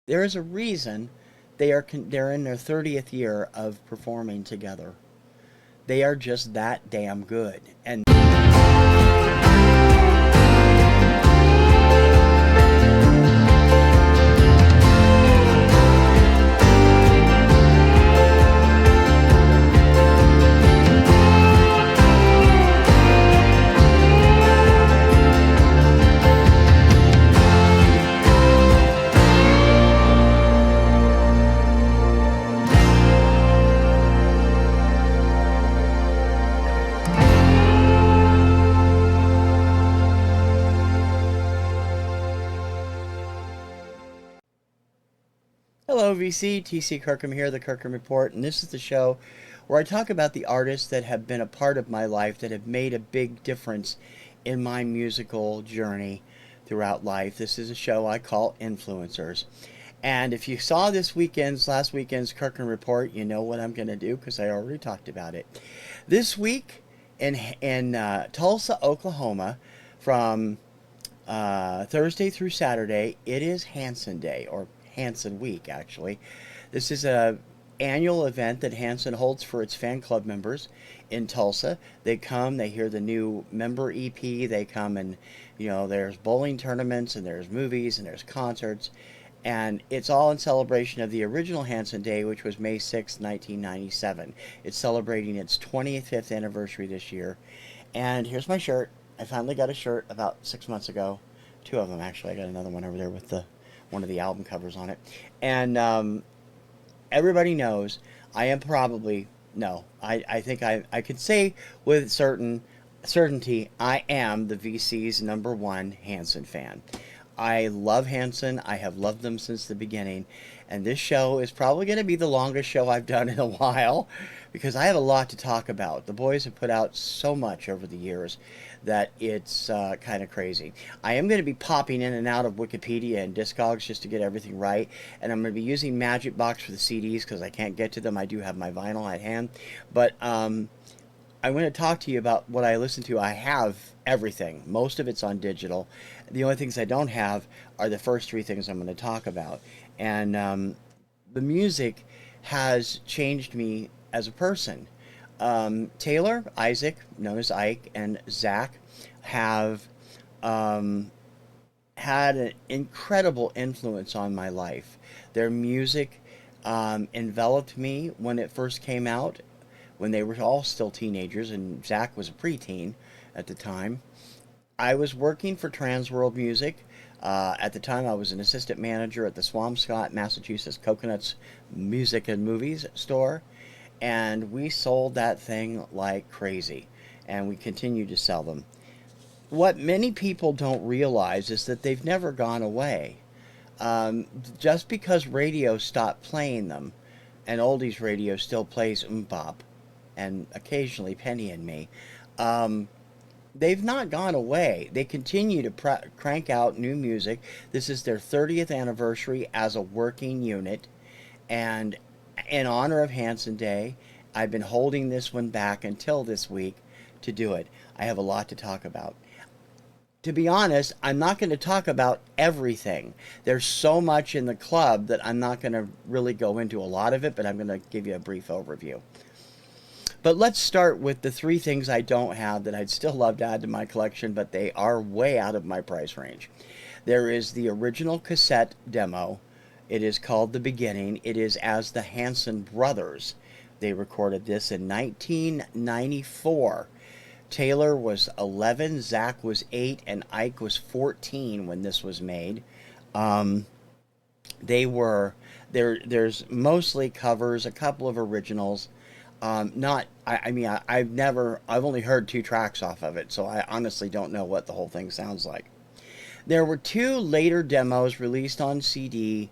There is a reason they're in their 30th year of performing together. They are just that damn good. And hello, VC. TC Kirkham here, the Kirkham Report, and this is the show where I talk about the artists that have been a part of my life that have made a big difference in my musical journey throughout life. This is a show I call Influencers. And if you saw last weekend's Kirkham Report, you know what I'm going to do because I already talked about it. This week in Tulsa, Oklahoma, from Thursday through Saturday, it is Hanson Day, or Hanson Week, actually. This is a annual event that Hanson holds for its fan club members in Tulsa. They come, they hear the new member EP, they come and, there's bowling tournaments and there's movies and there's concerts. And it's all in celebration of the original Hanson Day, which was May 6, 1997. It's celebrating its 25th anniversary this year. And here's my shirt. I finally got a shirt about 6 months ago. Two of them, actually. I got another one over there with one of the album covers on it. And everybody knows I am probably, no, I think I could say with certainty I am the VC's #1 Hanson fan. I love Hanson. I have loved them since the beginning. And this show is probably going to be the longest show I've done in a while because I have a lot to talk about. The boys have put out so much over the years that it's kind of crazy. I am going to be popping in and out of Wikipedia and Discogs just to get everything right. And I'm going to be using Magic Box for the CDs because I can't get to them. I do have my vinyl at hand. But I'm going to talk to you about what I listen to. I have everything. Most of it's on digital. The only things I don't have are the first three things I'm going to talk about. And the music has changed me as a person. Taylor, Isaac, known as Ike, and Zach have had an incredible influence on my life. Their music enveloped me when it first came out, when they were all still teenagers, and Zach was a preteen at the time. I was working for Transworld Music. At the time, I was an assistant manager at the Swampscott, Massachusetts Coconuts Music and Movies store, and we sold that thing like crazy, and we continue to sell them. What many people don't realize is that they've never gone away. Just because radio stopped playing them, and oldies radio still plays Bop, and occasionally Penny and Me, they've not gone away. They continue to crank out new music. This is their 30th anniversary as a working unit. And in honor of Hanson Day, I've been holding this one back until this week to do it. I have a lot to talk about. To be honest, I'm not going to talk about everything. There's so much in the club that I'm not going to really go into a lot of it, but I'm going to give you a brief overview. But let's start with the three things I don't have that I'd still love to add to my collection, but they are way out of my price range. There is the original cassette demo. It is called The Beginning. It is as the Hanson Brothers. They recorded this in 1994. Taylor was 11, Zach was 8, and Ike was 14 when this was made. There's mostly covers, a couple of originals. I've only heard 2 tracks off of it, so I honestly don't know what the whole thing sounds like. There were 2 later demos released on CD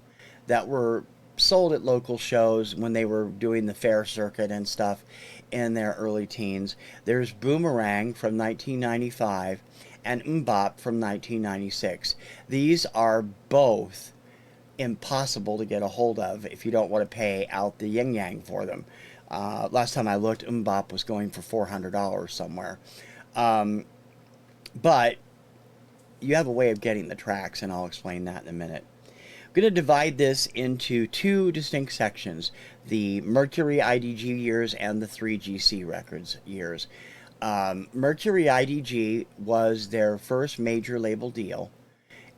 that were sold at local shows when they were doing the fair circuit and stuff in their early teens. There's Boomerang from 1995 and Mbop from 1996. These are both impossible to get a hold of if you don't want to pay out the yin yang for them. Last time I looked, Mbop was going for $400 somewhere. But you have a way of getting the tracks, and I'll explain that in a minute. I'm going to divide this into two distinct sections, the Mercury IDG years and the 3GC Records years. Mercury IDG was their first major label deal,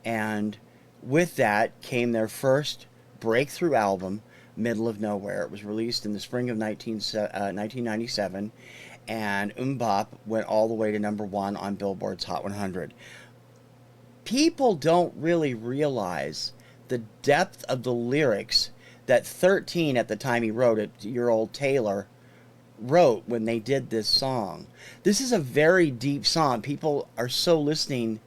and with that came their first breakthrough album, Middle of Nowhere. It was released in the spring of 1997, and Bop went all the way to #1 on Billboard's Hot 100. People don't really realize the depth of the lyrics that 13, at the time he wrote it, year old Taylor, wrote when they did this song. This is a very deep song. People are so listening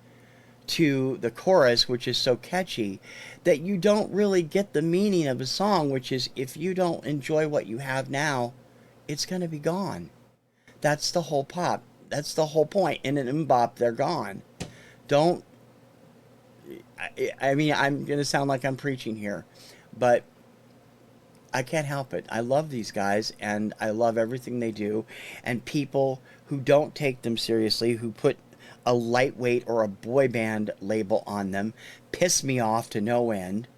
to the chorus, which is so catchy, that you don't really get the meaning of the song, which is, if you don't enjoy what you have now, it's going to be gone. That's the whole pop. That's the whole point. In an mbop, they're gone. Don't... I mean, I'm going to sound like I'm preaching here, but I can't help it. I love these guys, and I love everything they do. And people who don't take them seriously, who put a lightweight or a boy band label on them, piss me off to no end,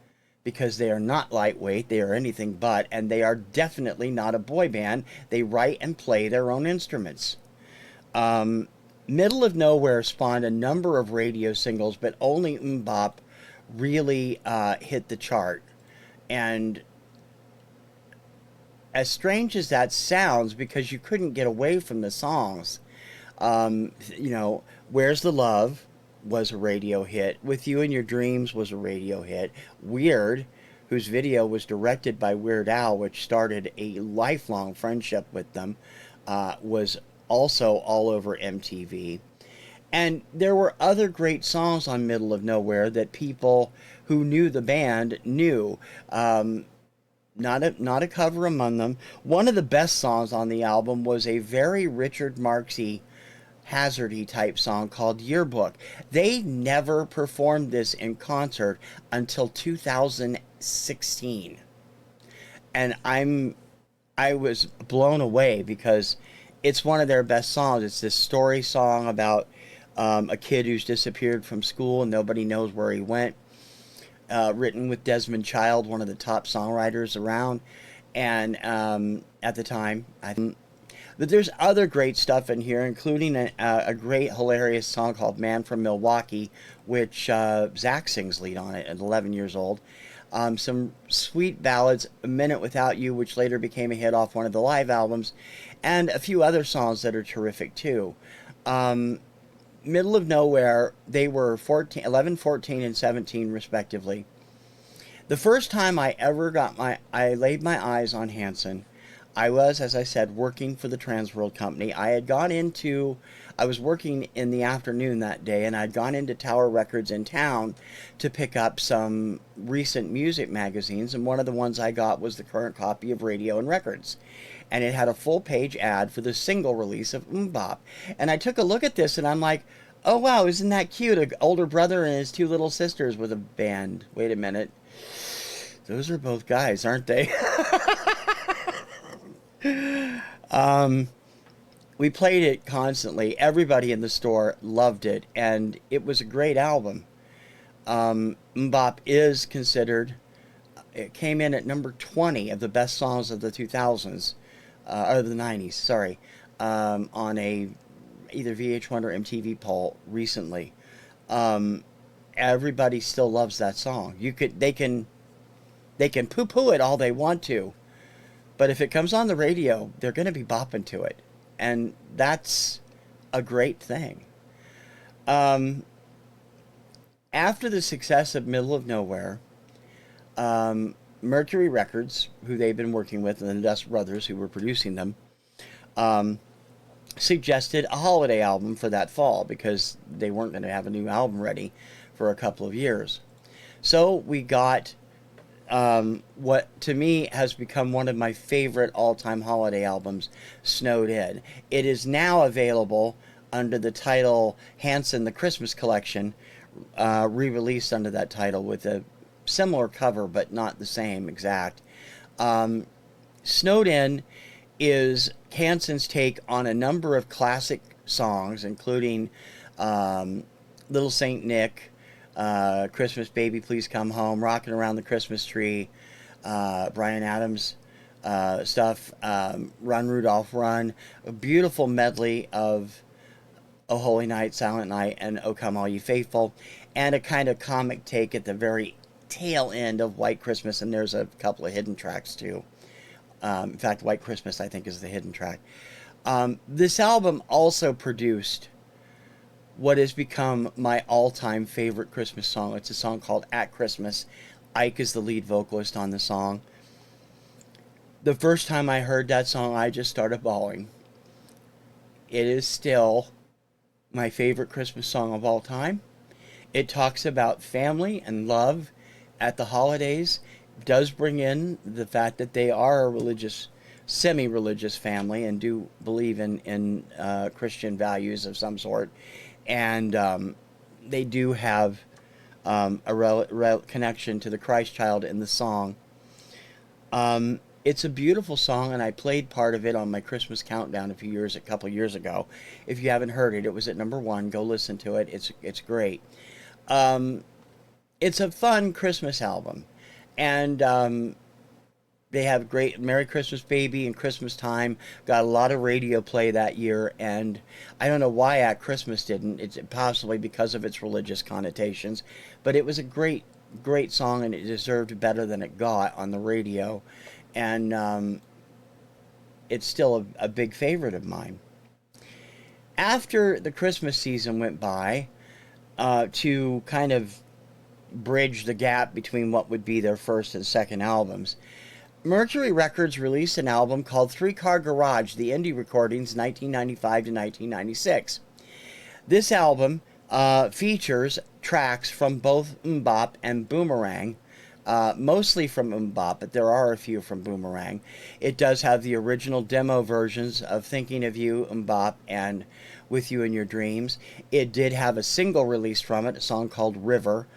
because they are not lightweight. They are anything but, and they are definitely not a boy band. They write and play their own instruments. Middle of Nowhere spawned a number of radio singles, but only Mbop really hit the chart. And as strange as that sounds, because you couldn't get away from the songs, you know, Where's the Love was a radio hit. With You in Your Dreams was a radio hit. Weird, whose video was directed by Weird Al, which started a lifelong friendship with them, was also all over MTV. And there were other great songs on Middle of Nowhere that people who knew the band knew. Not a cover among them. One of the best songs on the album was a very Richard Marxy, hazardy type song called Yearbook. They never performed this in concert until 2016. And I was blown away, because it's one of their best songs. It's this story song about a kid who's disappeared from school and nobody knows where he went. Written with Desmond Child, one of the top songwriters around, and at the time. But there's other great stuff in here, including a great, hilarious song called Man from Milwaukee, which Zach sings lead on it at 11 years old. Some sweet ballads, A Minute Without You, which later became a hit off one of the live albums, and a few other songs that are terrific too. Middle of Nowhere, they were 11, 14, and 17 respectively. The first time I ever I laid my eyes on Hanson, I was, as I said, working for the Transworld Company. I was working in the afternoon that day, and I'd gone into Tower Records in town to pick up some recent music magazines, and one of the ones I got was the current copy of Radio and Records. And it had a full-page ad for the single release of Mbop. And I took a look at this, and I'm like, oh, wow, isn't that cute? An older brother and his two little sisters with a band. Wait a minute. Those are both guys, aren't they? We played it constantly. Everybody in the store loved it, and it was a great album. Mbop is considered, it came in at number 20 of the best songs of the 2000s, or the 90s, sorry, on either VH1 or MTV poll recently. Everybody still loves that song. They can poo-poo it all they want to, but if it comes on the radio, they're going to be bopping to it. And that's a great thing. After the success of Middle of Nowhere, Mercury Records, who they've been working with, and the Dust Brothers, who were producing them, suggested a holiday album for that fall, because they weren't going to have a new album ready for a couple of years. So we got what to me has become one of my favorite all-time holiday albums, Snowed In. It is now available under the title Hanson the Christmas Collection, re-released under that title with a similar cover but not the same exact. Snowed In is Hanson's take on a number of classic songs, including Little Saint Nick, Christmas Baby Please Come Home, Rocking Around the Christmas Tree, Bryan Adams stuff, Run Rudolph Run, a beautiful medley of O Holy Night, Silent Night, and O Come All Ye Faithful, and a kind of comic take at the very tail end of White Christmas, and there's a couple of hidden tracks too. In fact, White Christmas, I think, is the hidden track. This album also produced what has become my all-time favorite Christmas song. It's a song called At Christmas. Ike is the lead vocalist on the song. The first time I heard that song, I just started bawling. It is still my favorite Christmas song of all time. It talks about family and love at the holidays. It does bring in the fact that they are a religious, semi-religious family and do believe in Christian values of some sort. And they do have a connection to the Christ child in the song. It's a beautiful song, and I played part of it on my Christmas countdown a couple years ago. If you haven't heard it, it was at #1. Go listen to it. It's great. It's a fun Christmas album, and they have great Merry Christmas Baby and Christmas Time. Got a lot of radio play that year, and I don't know why At Christmas didn't. It's possibly because of its religious connotations, but it was a great song, and it deserved better than it got on the radio, and it's still a big favorite of mine. After the Christmas season went by, to kind of bridge the gap between what would be their first and second albums, Mercury Records released an album called Three Car Garage, the Indie Recordings, 1995 to 1996. This album features tracks from both Mbop and Boomerang, mostly from Mbop, but there are a few from Boomerang. It does have the original demo versions of Thinking of You, Mbop, and With You in Your Dreams. It did have a single released from it, a song called River.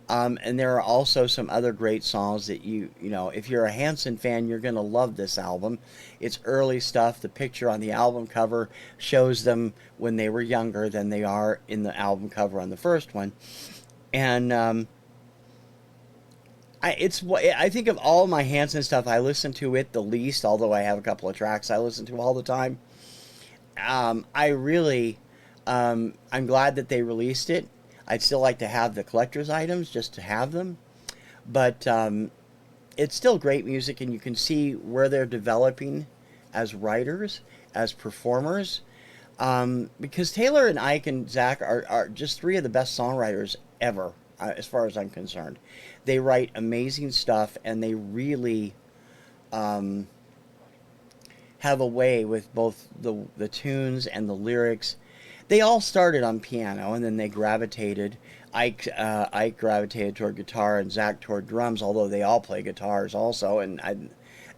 And there are also some other great songs that you know, if you're a Hanson fan, you're going to love this album. It's early stuff. The picture on the album cover shows them when they were younger than they are in the album cover on the first one. And I think of all my Hanson stuff, I listen to it the least, although I have a couple of tracks I listen to all the time. I'm glad that they released it. I'd still like to have the collector's items just to have them. But it's still great music, and you can see where they're developing as writers, as performers. Because Taylor and Ike and Zach are just three of the best songwriters ever, as far as I'm concerned. They write amazing stuff, and they really have a way with both the tunes and the lyrics. They all started on piano, and then they gravitated. Ike gravitated toward guitar, and Zach toward drums, although they all play guitars also. And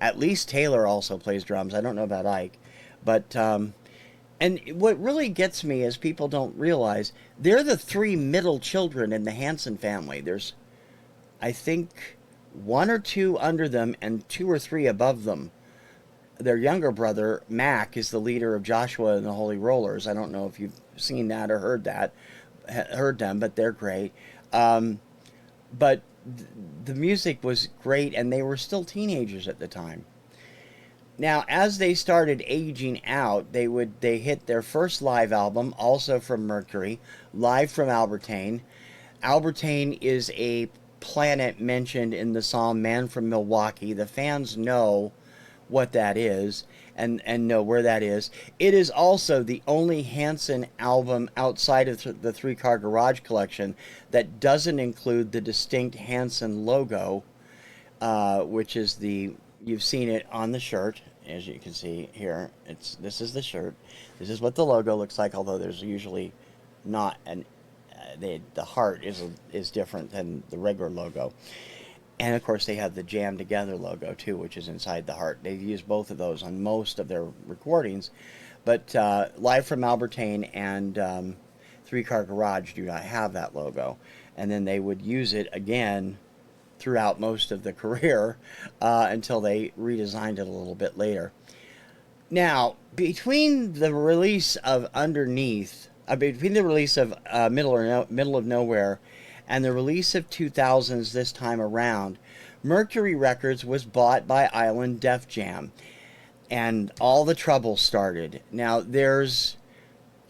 at least Taylor also plays drums. I don't know about Ike. But, and what really gets me is people don't realize they're the three middle children in the Hanson family. There's, I think, one or two under them and two or three above them. Their younger brother, Mac, is the leader of Joshua and the Holy Rollers. I don't know if you've seen that or heard them, but they're great. But the music was great, and they were still teenagers at the time. Now, as they started aging out, they hit their first live album, also from Mercury, Live from Albertane. Albertane is a planet mentioned in the song Man from Milwaukee. The fans know what that is and know where that is. It is also the only Hanson album outside of the Three Car Garage collection that doesn't include the distinct Hanson logo, which is you've seen it on the shirt, as you can see here. This is the shirt. This is what the logo looks like, although there's usually not the heart is different than the regular logo. And, of course, they have the Jam Together logo, too, which is inside the heart. They've used both of those on most of their recordings. But Live from Albertane and Three Car Garage do not have that logo. And then they would use it again throughout most of the career until they redesigned it a little bit later. Now, between the release of Underneath between the release of Middle of Nowhere and the release of 2000's This Time Around, Mercury Records was bought by Island Def Jam, and all the trouble started. Now there's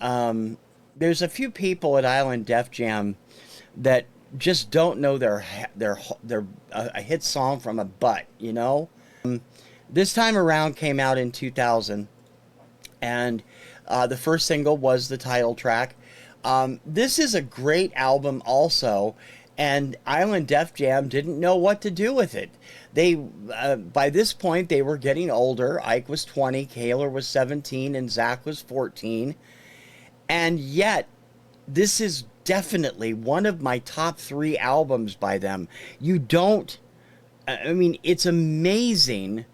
a few people at Island Def Jam that just don't know their a hit song from a butt, you know. This Time Around came out in 2000, and the first single was the title track. This is a great album also, and Island Def Jam didn't know what to do with it. They by this point they were getting older. Ike was 20, Kaylor was 17, and Zach was 14. And yet, this is definitely one of my top 3 albums by them. You don't, I mean, it's amazing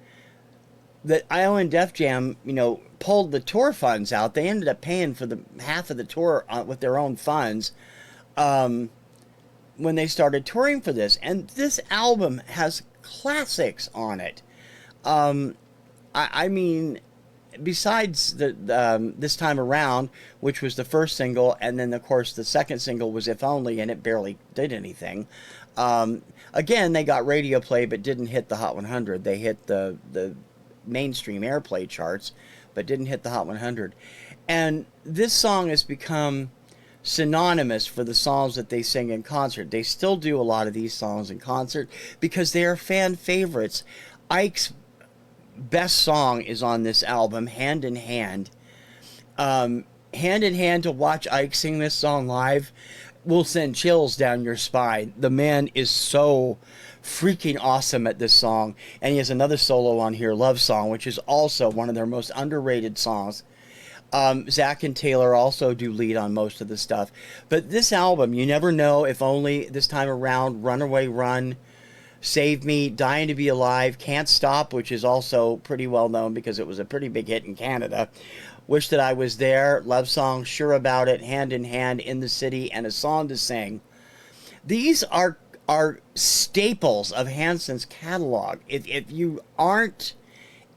that Island Def Jam, you know, pulled the tour funds out. They ended up paying for the half of the tour with their own funds when they started touring for this. And this album has classics on it. I mean, besides This Time Around, which was the first single, and then of course the second single was If Only, and it barely did anything. Again, they got radio play but didn't hit the Hot 100. They hit the mainstream airplay charts but didn't hit the Hot 100. And this song has become synonymous for the songs that they sing in concert. They still do a lot of these songs in concert because they are fan favorites. Ike's best song is on this album, Hand in Hand. Hand in Hand, to watch Ike sing this song live will send chills down your spine. The man is so freaking awesome at this song. And he has another solo on here, Love Song, which is also one of their most underrated songs. Zach and Taylor also do lead on most of the stuff. But this album, you never know, If Only, This Time Around, Runaway Run, Save Me, Dying to Be Alive, Can't Stop, which is also pretty well known because it was a pretty big hit in Canada, Wish That I Was There, Love Song, Sure About It, Hand in Hand, In the City, and A Song to Sing. These are staples of Hanson's catalog. If you aren't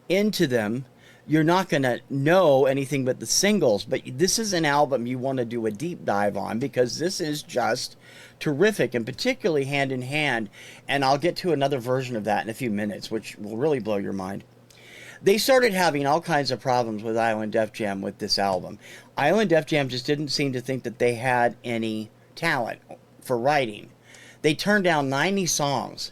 into them, you're not going to know anything but the singles. But this is an album you want to do a deep dive on because this is just terrific, and particularly Hand in Hand. And I'll get to another version of that in a few minutes, which will really blow your mind. They started having all kinds of problems with Island Def Jam with this album. Island Def Jam just didn't seem to think that they had any talent for writing. They turned down 90 songs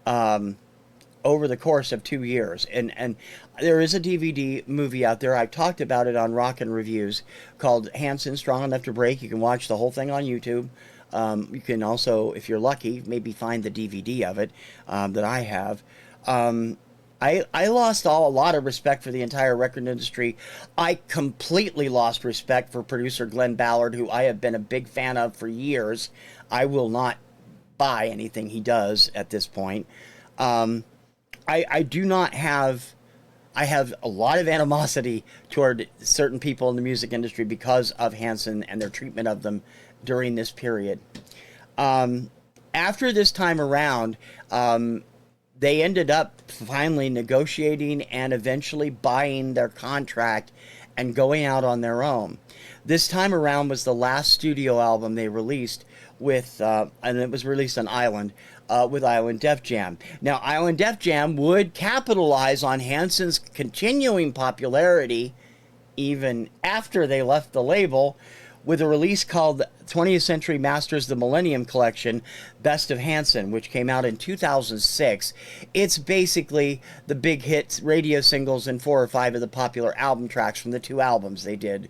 over the course of 2 years. And there is a DVD movie out there. I've talked about it on Rockin' Reviews called Hanson Strong Enough to Break. You can watch the whole thing on YouTube. You can also, if you're lucky, maybe find the DVD of it that I have. I lost a lot of respect for the entire record industry. I completely lost respect for producer Glenn Ballard, who I have been a big fan of for years. I will not buy anything he does at this point. I do not have... I have a lot of animosity toward certain people in the music industry because of Hanson and their treatment of them during this period. After This Time Around, they ended up finally negotiating and eventually buying their contract and going out on their own. This Time Around was the last studio album they released with, and it was released on Island, with Island Def Jam. Now, Island Def Jam would capitalize on Hanson's continuing popularity even after they left the label with a release called 20th Century Masters The Millennium Collection, Best of Hanson, which came out in 2006. It's basically the big hits, radio singles, and 4 or 5 of the popular album tracks from the 2 albums they did.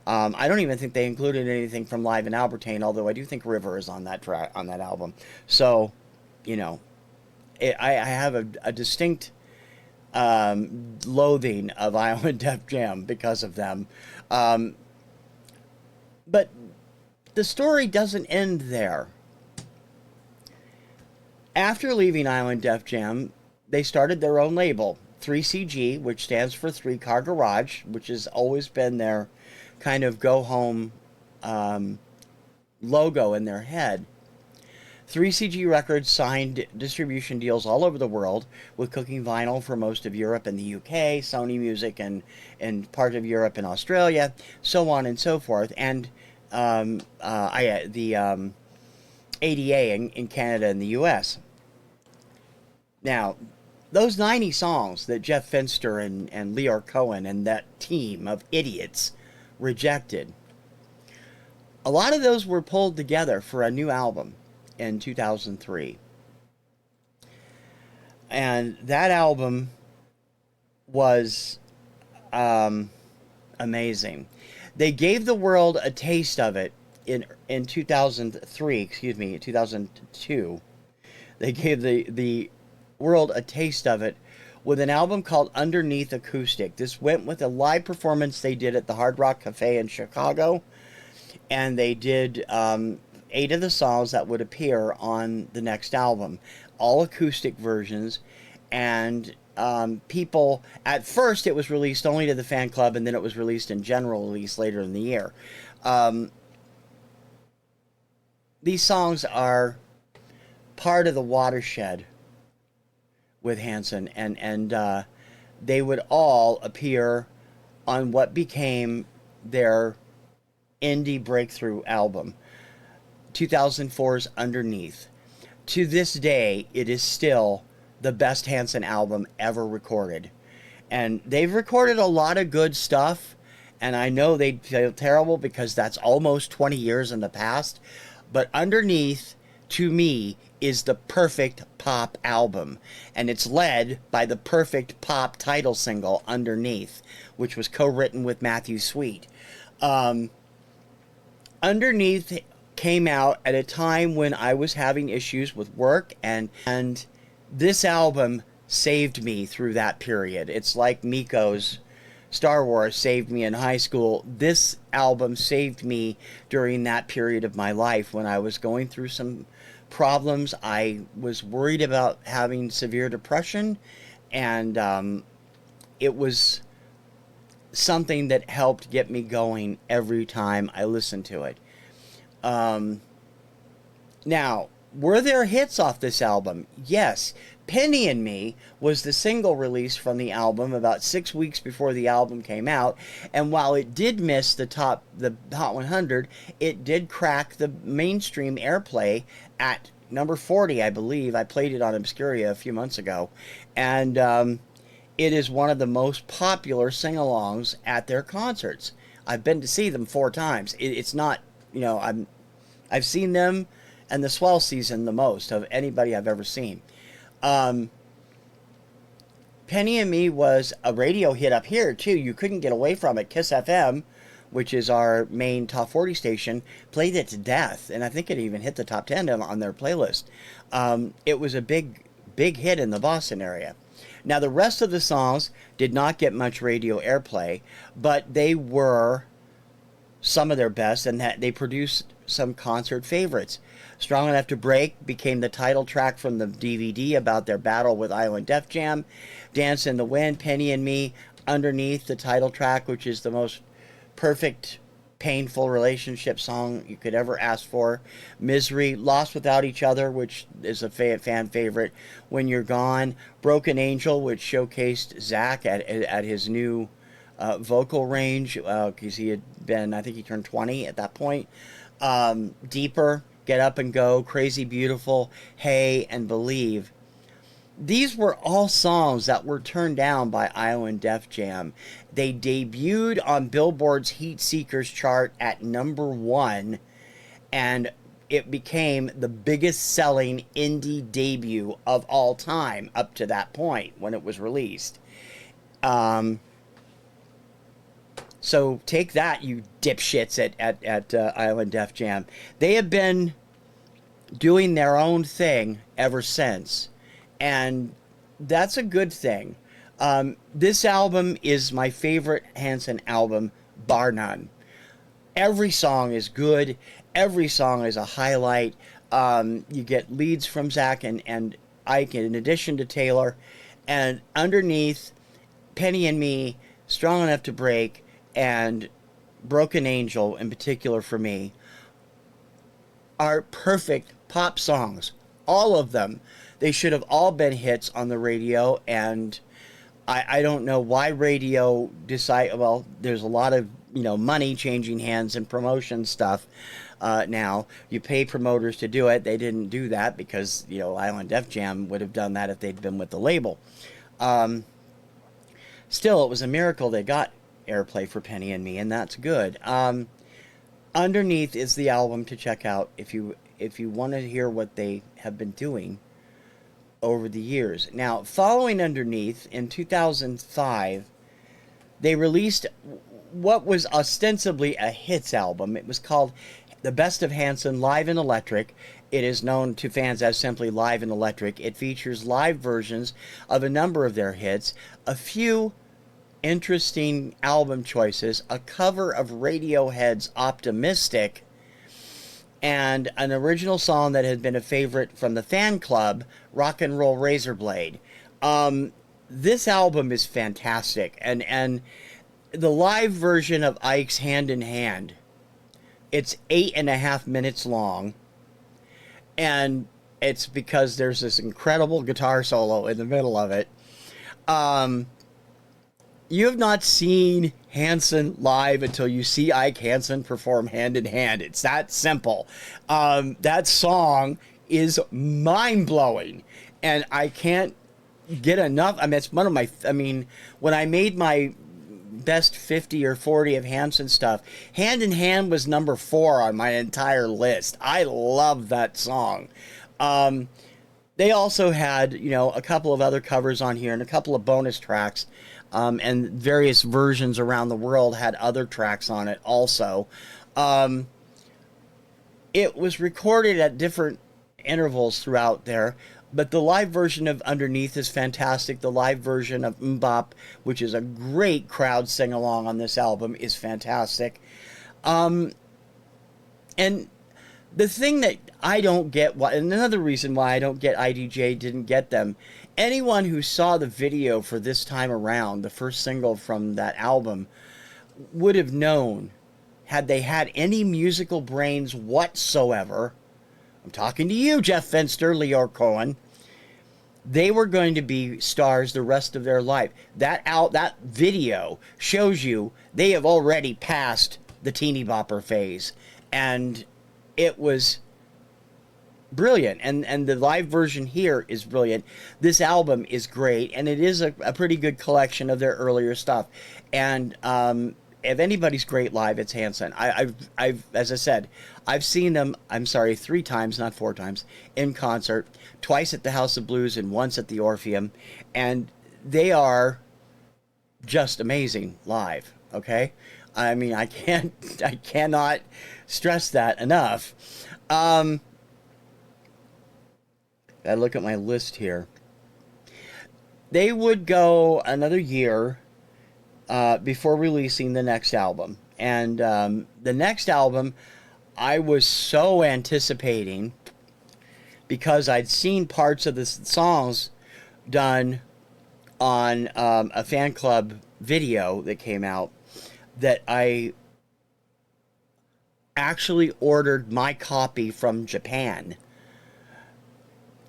I don't even think they included anything from Live in Albertane, although I do think River is on that track, on that album. So, you know, I have a distinct loathing of Island Def Jam because of them. But the story doesn't end there. After leaving Island Def Jam, they started their own label, 3CG, which stands for 3 Car Garage, which has always been their kind of go-home logo in their head. 3CG Records signed distribution deals all over the world, with Cooking Vinyl for most of Europe and the UK, Sony Music and part of Europe and Australia, so on and so forth, and the ADA in Canada and the US. Now, those 90 songs that Jeff Finster and Leor Cohen and that team of idiots rejected, a lot of those were pulled together for a new album in 2003. And that album was amazing. They gave the world a taste of it in 2003, 2002. They gave the world a taste of it with an album called Underneath Acoustic. This went with a live performance they did at the Hard Rock Cafe in Chicago, and they did 8 of the songs that would appear on the next album, all acoustic versions. And people, at first it was released only to the fan club, and then it was released in general release later in the year. These songs are part of the watershed with Hanson, and they would all appear on what became their indie breakthrough album, 2004's Underneath. To this day, it is still the best Hanson album ever recorded. And they've recorded a lot of good stuff, and I know they'd feel terrible because that's almost 20 years in the past, but Underneath, to me, is the perfect pop album, and it's led by the perfect pop title single, Underneath, which was co-written with Matthew Sweet. Underneath came out at a time when I was having issues with work, and this album saved me through that period. It's like Miko's Star Wars saved me in high school. This album saved me during that period of my life when I was going through some problems. I was worried about having severe depression, and it was something that helped get me going every time I listened to it. Now, were there hits off this album? Yes. Penny and Me was the single release from the album about 6 weeks before the album came out, and while it did miss the Hot 100, it did crack the mainstream airplay at number 40, I believe. I played it on Obscuria a few months ago, and it is one of the most popular sing-alongs at their concerts. I've been to see them 4 times. It's not, I've seen them and the Swell Season the most of anybody I've ever seen. Penny and Me was a radio hit up here, too. You couldn't get away from it. Kiss FM, which is our main top 40 station, played it to death. And I think it even hit the top 10 on their playlist. It was a big hit in the Boston area. Now, the rest of the songs did not get much radio airplay, but they were some of their best, and that they produced some concert favorites. Strong Enough to Break became the title track from the DVD about their battle with Island Def Jam. Dance in the Wind, Penny and Me, Underneath, the title track, which is the most perfect, painful relationship song you could ever ask for. Misery, Lost Without Each Other, which is a fan favorite. When You're Gone, Broken Angel, which showcased Zach at his new vocal range, because he had been, I think he turned 20 at that point. Deeper, Get Up and Go, Crazy Beautiful, Hey, and Believe. These were all songs that were turned down by Island Def Jam. They debuted on Billboard's Heat Seekers chart at number 1, and it became the biggest selling indie debut of all time up to that point when it was released. So take that, you dipshits at Island Def Jam. They have been doing their own thing ever since, and that's a good thing. This album is my favorite Hanson album, bar none. Every song is good. Every song is a highlight. You get leads from Zach and Ike in addition to Taylor. And Underneath, Penny and Me, Strong Enough to Break, and Broken Angel in particular for me are perfect pop songs, all of them. They should have all been hits on the radio, and I don't know why radio decide. Well, there's a lot of money changing hands and promotion stuff. Now you pay promoters to do it. They didn't do that because Island Def Jam would have done that if they'd been with the label. Still, it was a miracle they got airplay for Penny and Me, and that's good. Underneath is the album to check out if you want to hear what they have been doing over the years. Now, following Underneath, in 2005, they released what was ostensibly a hits album. It was called The Best of Hanson Live and Electric. It is known to fans as simply Live and Electric. It features live versions of a number of their hits, a few interesting album choices, a cover of Radiohead's Optimistic, and an original song that had been a favorite from the fan club, Rock and Roll Razorblade. This album is fantastic, and the live version of Ike's Hand in Hand, it's 8.5 minutes long, and it's because there's this incredible guitar solo in the middle of it. You have not seen Hanson live until you see Ike Hanson perform Hand in Hand. It's that simple. That song is mind-blowing, and I can't get enough. I mean, it's one of my, when I made my best 50 or 40 of Hanson stuff, Hand in Hand was number 4 on my entire list. I love that song. They also had, a couple of other covers on here and a couple of bonus tracks. And various versions around the world had other tracks on it also. It was recorded at different intervals throughout there, but the live version of Underneath is fantastic. The live version of Mbop, which is a great crowd sing-along on this album, is fantastic. And the thing that I don't get, and another reason why I don't get IDJ didn't get them, anyone who saw the video for This Time Around, the first single from that album, would have known, had they had any musical brains whatsoever, I'm talking to you, Jeff Fenster, Leo Cohen, they were going to be stars the rest of their life. That video shows you they have already passed the teeny bopper phase, and it was brilliant, and the live version here is brilliant. This album is great, and it is a pretty good collection of their earlier stuff. And if anybody's great live, it's Hanson. I've as I said, I've seen them, 3 times, not 4 times, in concert, twice at the House of Blues and once at the Orpheum, and they are just amazing live, okay? I mean, I cannot stress that enough. I look at my list here. They would go another year before releasing the next album. And the next album, I was so anticipating, because I'd seen parts of the songs done on a fan club video that came out, that I actually ordered my copy from Japan.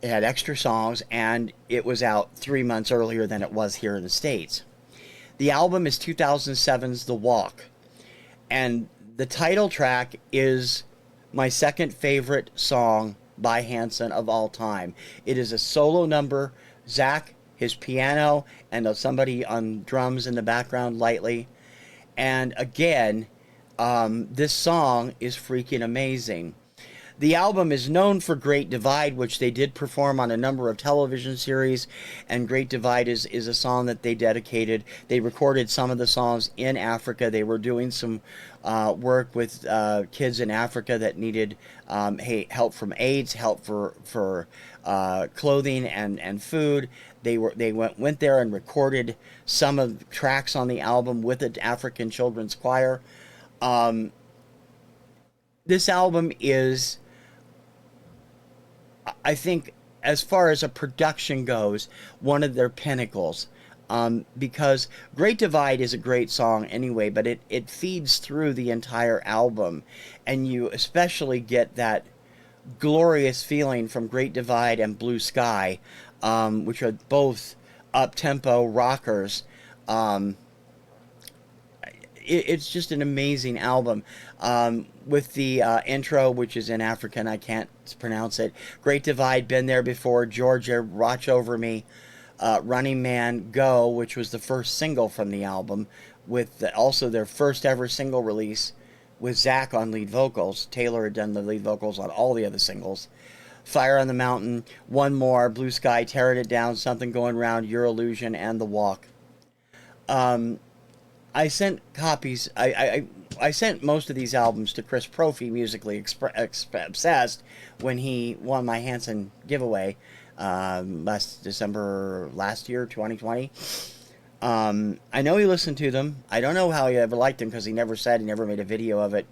It had extra songs, and it was out 3 months earlier than it was here in the States. The album is 2007's The Walk, and the title track is my second favorite song by Hanson of all time. It is a solo number. Zach, his piano, and somebody on drums in the background lightly. And again, this song is freaking amazing. The album is known for Great Divide, which they did perform on a number of television series, and Great Divide is a song that they dedicated. They recorded some of the songs in Africa. They were doing some work with kids in Africa that needed help from AIDS, help for clothing and food. They went there and recorded some of the tracks on the album with the African Children's Choir. This album is, I think, as far as a production goes, one of their pinnacles. Because Great Divide is a great song anyway, but it feeds through the entire album. And you especially get that glorious feeling from Great Divide and Blue Sky, which are both up-tempo rockers. Um, it's just an amazing album. With the intro, which is in African, I can't pronounce it. Great Divide, Been There Before, Georgia, Watch Over Me, Running Man, Go, which was the first single from the album, with also their first ever single release with Zach on lead vocals. Taylor had done the lead vocals on all the other singles. Fire on the Mountain, One More, Blue Sky, Tearing It Down, Something Going Round, Your Illusion, and The Walk. Um, I sent copies. I sent most of these albums to Chris Profi, Musically Obsessed, when he won my Hanson giveaway last December last year, 2020. I know he listened to them. I don't know how he ever liked them because he never said, he never made a video of it.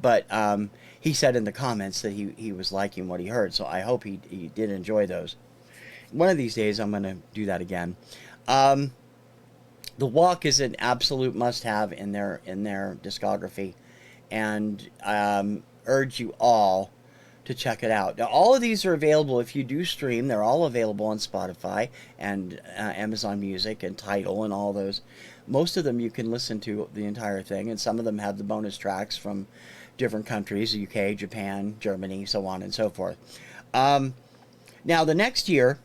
But he said in the comments that he was liking what he heard. So I hope he did enjoy those. One of these days I'm going to do that again. The Walk is an absolute must-have in their discography, and urge you all to check it out. Now, all of these are available if you do stream. They're all available on Spotify and Amazon Music and Tidal and all those. Most of them you can listen to the entire thing, and some of them have the bonus tracks from different countries: UK, Japan, Germany, so on and so forth. Now, the next year,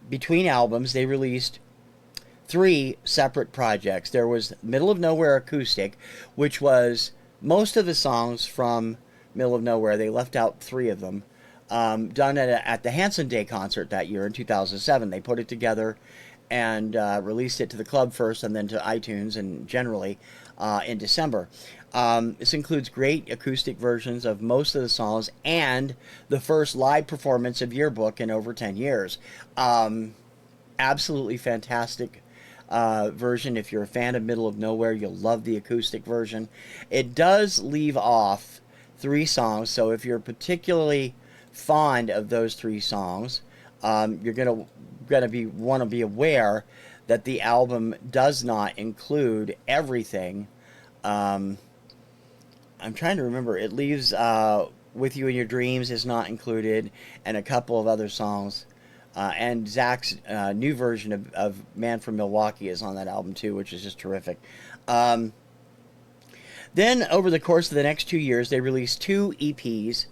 between albums, they released 3 separate projects. There was Middle of Nowhere Acoustic, which was most of the songs from Middle of Nowhere. They left out 3 of them. Done at the Hanson Day concert that year in 2007. They put it together and released it to the club first and then to iTunes and generally in December. This includes great acoustic versions of most of the songs and the first live performance of Yearbook in over 10 years. Absolutely fantastic version. If you're a fan of Middle of Nowhere, you'll love the acoustic version. It does leave off 3 songs, so if you're particularly fond of those 3 songs, you're gonna want to be aware that the album does not include everything. I'm trying to remember. It leaves With You in Your Dreams is not included, and a couple of other songs. And Zach's new version of Man from Milwaukee is on that album too, which is just terrific. Then, over the course of the next 2 years, they released 2 EPs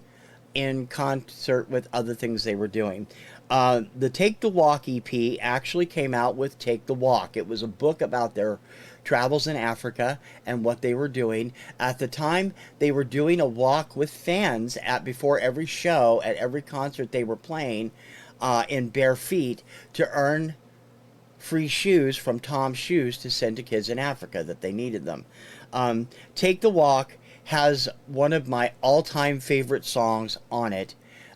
in concert with other things they were doing. The Take the Walk EP actually came out with Take the Walk. It was a book about their travels in Africa and what they were doing. At the time, they were doing a walk with fans before every show, at every concert they were playing, in bare feet, to earn free shoes from Tom's Shoes to send to kids in Africa that they needed them. Take the Walk has one of my all-time favorite songs on it,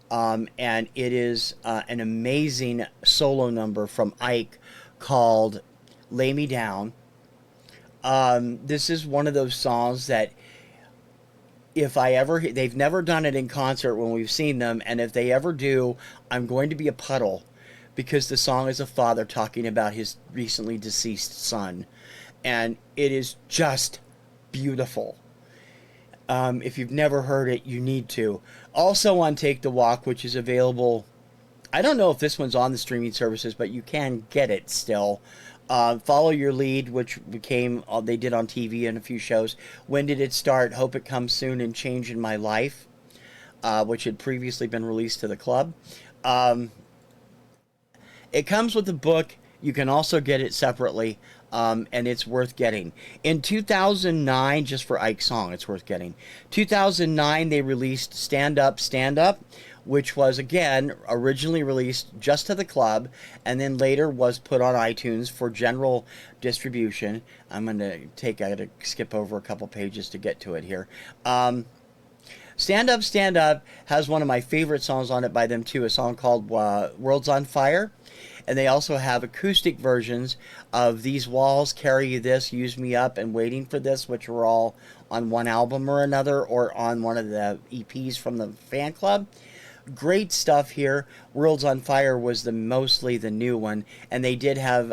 and it is an amazing solo number from Ike called Lay Me Down. This is one of those songs that they've never done it in concert when we've seen them, and if they ever do, I'm going to be a puddle, because the song is a father talking about his recently deceased son, and it is just beautiful. If you've never heard it, you need to. Also on Take the Walk, which is available, I don't know if this one's on the streaming services, but you can get it still. Follow Your Lead, which became, they did on TV and a few shows. When Did It Start? Hope It Comes Soon and Changing My Life, which had previously been released to the club. It comes with a book. You can also get it separately, and it's worth getting. In 2009, just for Ike's song, it's worth getting. 2009, they released Stand Up, Stand Up, which was, again, originally released just to the club, and then later was put on iTunes for general distribution. I gotta skip over a couple pages to get to it here. Stand Up, Stand Up has one of my favorite songs on it by them too, a song called World's on Fire. And they also have acoustic versions of These Walls, Carry You This, Use Me Up, and Waiting for This, which were all on one album or another, or on one of the EPs from the fan club. Great stuff here. World's on Fire was mostly the new one, and they did have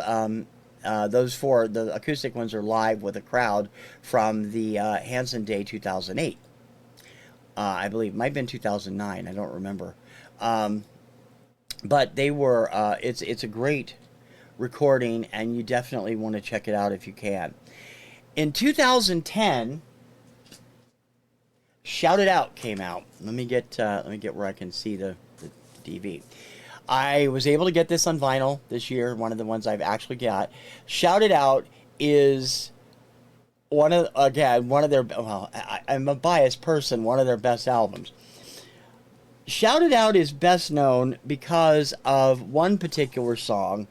those 4. The acoustic ones are live with a crowd from the Hanson Day 2008. I believe it might have been 2009. I don't remember. Um, but they were. It's a great recording, and you definitely want to check it out if you can. In 2010, Shout It Out came out. Let me get where I can see the DV. I was able to get this on vinyl this year. One of the ones I've actually got. Shout It Out is one of their, well, I'm a biased person, one of their best albums. Shout It Out is best known because of one particular song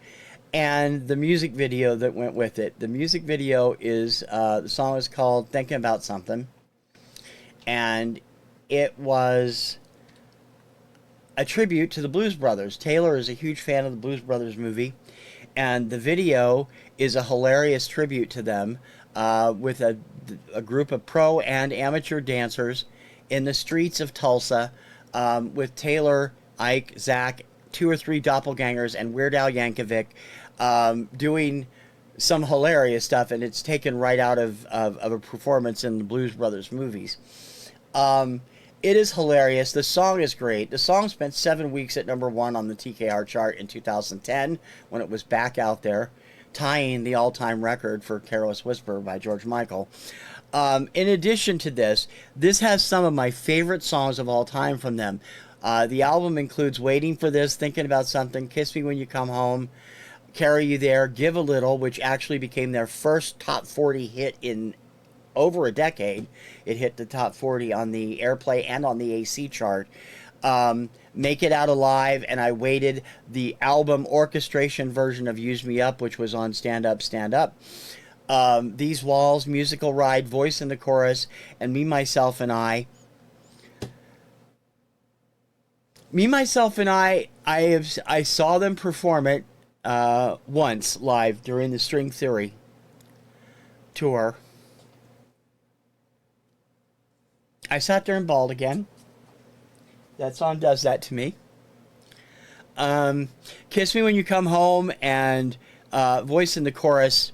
and the music video that went with it. The music video is, the song is called Thinking About Something, and it was a tribute to the Blues Brothers. Taylor is a huge fan of the Blues Brothers movie, and the video is a hilarious tribute to them, with a group of pro and amateur dancers in the streets of Tulsa, with Taylor, Ike, Zach, two or three doppelgangers, and Weird Al Yankovic, doing some hilarious stuff, and it's taken right out of a performance in the Blues Brothers movies. It is hilarious. The song is great. The song spent 7 weeks at #1 on the TKR chart in 2010 when it was back out there, tying the all-time record for Careless Whisper by George Michael. In addition to this, this has some of my favorite songs of all time from them. The album includes Waiting for This, Thinking About Something, Kiss Me When You Come Home, Carry You There, Give a Little, which actually became their first top 40 hit in over a decade. It hit the top 40 on the Airplay and on the AC chart. Make It Out Alive, and I Waited, the album orchestration version of Use Me Up, which was on Stand Up, Stand Up. These Walls, Musical Ride, Voice in the Chorus, and Me, Myself, and I. Me, Myself, and I saw them perform it once live during the String Theory tour. I sat there and bawled again. That song does that to me. Kiss Me When You Come Home and Voice in the Chorus.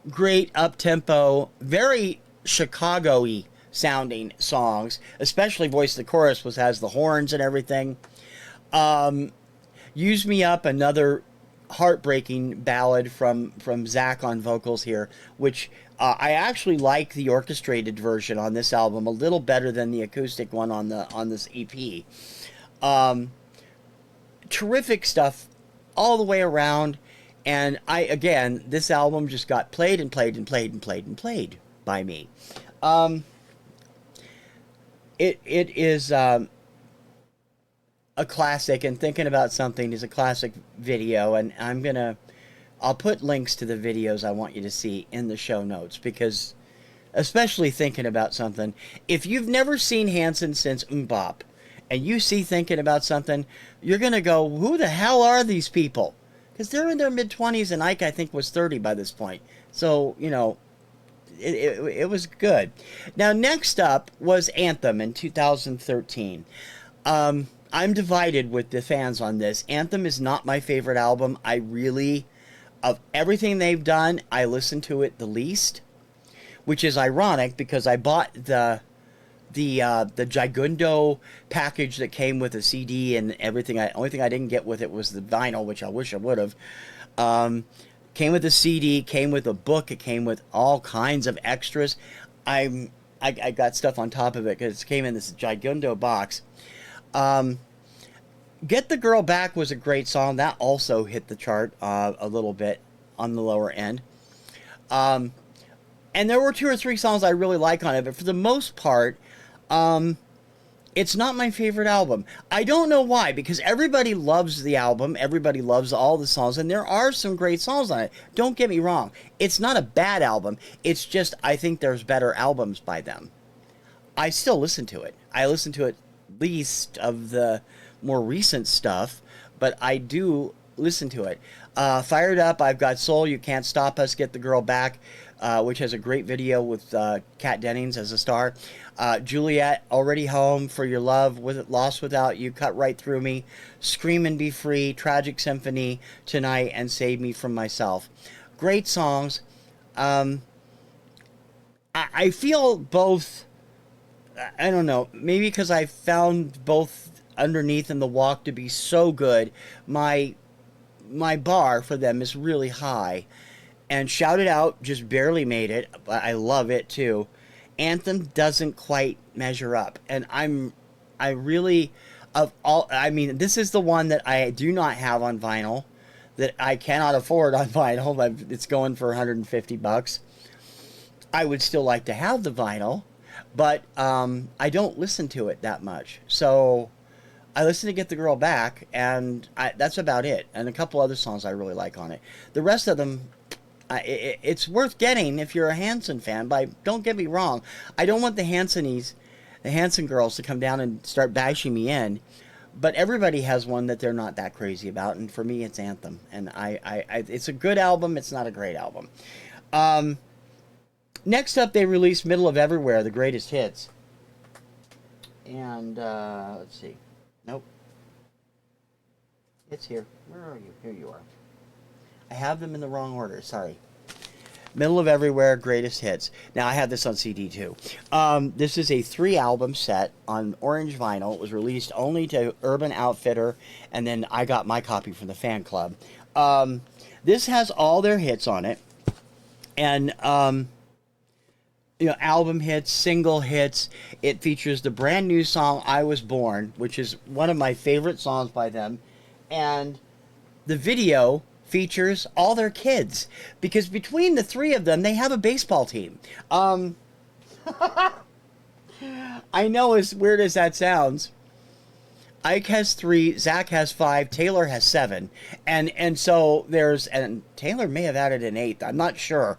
Great up-tempo, very Chicago-y sounding songs. Especially Voice in the Chorus, which has the horns and everything. Use Me Up, another heartbreaking ballad from Zach on vocals here, which I actually like the orchestrated version on this album a little better than the acoustic one on this EP. Terrific stuff all the way around, and this album just got played and played and played and played and played by me. It is a classic, and Thinking About Something is a classic video, and I'll put links to the videos I want you to see in the show notes, because especially Thinking About Something, if you've never seen Hanson since Mbop, and you see Thinking About Something, you're going to go, who the hell are these people? Because they're in their mid-20s, and Ike, I think, was 30 by this point. So, it was good. Now, next up was Anthem in 2013. I'm divided with the fans on this. Anthem is not my favorite album. Of everything they've done, I listen to it the least, which is ironic because I bought the Gigundo package that came with a CD and everything. Only thing I didn't get with it was the vinyl, which I wish I would have. Came with a CD, came with a book, it came with all kinds of extras. I got stuff on top of it because it came in this Gigundo box. Get the Girl Back was a great song. That also hit the chart a little bit on the lower end. And there were 2 or 3 songs I really like on it, but for the most part, it's not my favorite album. I don't know why, because everybody loves the album. Everybody loves all the songs, and there are some great songs on it. Don't get me wrong. It's not a bad album. It's just I think there's better albums by them. I still listen to it. I listen to it least of the more recent stuff, but I do listen to it. Fired Up, I've Got Soul, You Can't Stop Us, Get the Girl Back, which has a great video with Kat Dennings as a star. Juliet, Already Home, For Your Love, Lost Without You, Cut Right Through Me, Scream and Be Free, Tragic Symphony, Tonight, and Save Me From Myself. Great songs. I feel both I don't know, maybe because I found both Underneath and The Walk to be so good, my my bar for them is really high. And Shout It Out just barely made it, but I love it too. Anthem doesn't quite measure up, and I really, of all, I mean, this is the one that I do not have on vinyl, that I cannot afford on vinyl. It's going for 150 bucks. I would still like to have the vinyl, but I don't listen to it that much. So I listen to Get the Girl Back, and that's about it. And a couple other songs I really like on it. The rest of them, it's worth getting if you're a Hanson fan, but don't get me wrong. I don't want the Hanson girls to come down and start bashing me in. But everybody has one that they're not that crazy about, and for me, it's Anthem. And it's a good album. It's not a great album. Next up, they released Middle of Everywhere, the greatest hits. And let's see. Nope. It's here. Where are you? Here you are. I have them in the wrong order. Sorry. Middle of Everywhere, greatest hits. Now, I have this on CD too. This is a 3-album set on orange vinyl. It was released only to Urban Outfitter, and then I got my copy from the fan club. This has all their hits on it, and album hits, single hits. It features the brand new song "I Was Born," which is one of my favorite songs by them, and the video features all their kids, because between the 3 of them, they have a baseball team. I know, as weird as that sounds, Ike has 3, Zach has 5, Taylor has 7, and so and Taylor may have added an 8th. I'm not sure.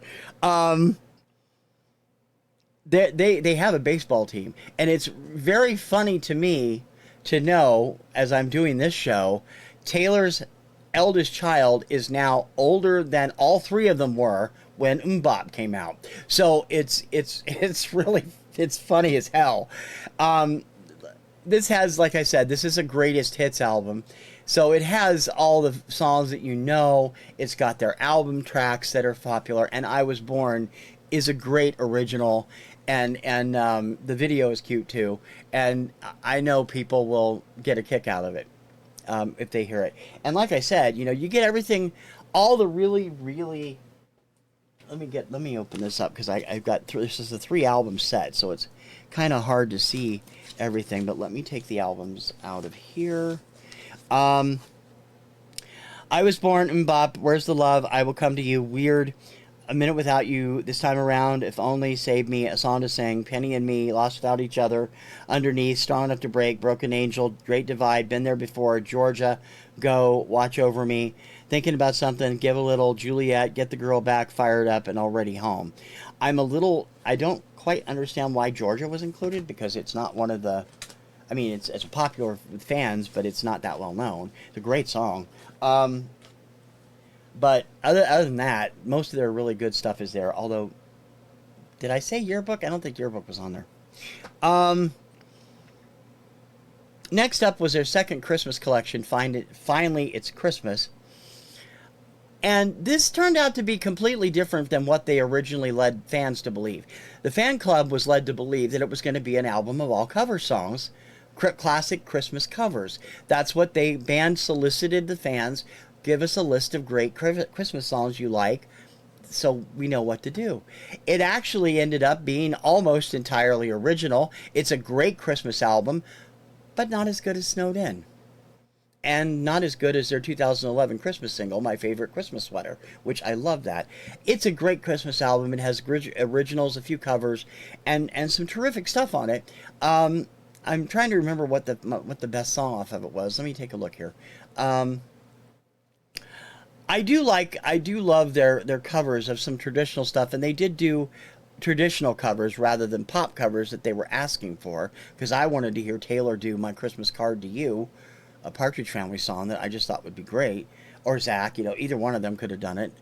They have a baseball team, and it's very funny to me to know, as I'm doing this show, Taylor's eldest child is now older than all 3 of them were when Mbop came out. So it's really, it's funny as hell. This has, like I said, this is a greatest hits album. So it has all the songs that you know. It's got their album tracks that are popular, and I Was Born is a great original, and the video is cute too. And I know people will get a kick out of it. If they hear it. And like I said, you get everything, all the really, really, let me open this up, because I've got, this is a 3-album set, so it's kind of hard to see everything, but let me take the albums out of here. I Was Born, Mbop, Where's the Love, I Will Come to You, Weird, A Minute Without You, This Time Around, If Only, Save Me, A Song to Sing, Penny and Me, Lost Without Each Other, Underneath, Strong Enough to Break, Broken Angel, Great Divide, Been There Before, Georgia, Go, Watch Over Me, Thinking About Something, Give a Little, Juliet, Get the Girl Back, Fired Up, and Already Home. I don't quite understand why Georgia was included, because it's not one of the, it's popular with fans, but it's not that well known. It's a great song. But other than that, most of their really good stuff is there. Although, did I say Yearbook? I don't think Yearbook was on there. Next up was their second Christmas collection, Finally It's Christmas. And this turned out to be completely different than what they originally led fans to believe. The fan club was led to believe that it was going to be an album of all cover songs, classic Christmas covers. That's what band solicited the fans. Give us a list of great Christmas songs you like, so we know what to do. It actually ended up being almost entirely original. It's a great Christmas album, but not as good as Snowed In. And not as good as their 2011 Christmas single, My Favorite Christmas Sweater, which I love that. It's a great Christmas album. It has originals, a few covers, and some terrific stuff on it. I'm trying to remember what the best song off of it was. Let me take a look here. I do love their covers of some traditional stuff, and they did do traditional covers rather than pop covers that they were asking for, because I wanted to hear Taylor do My Christmas Card to You, a Partridge Family song that I just thought would be great, or Zach, either one of them could have done it.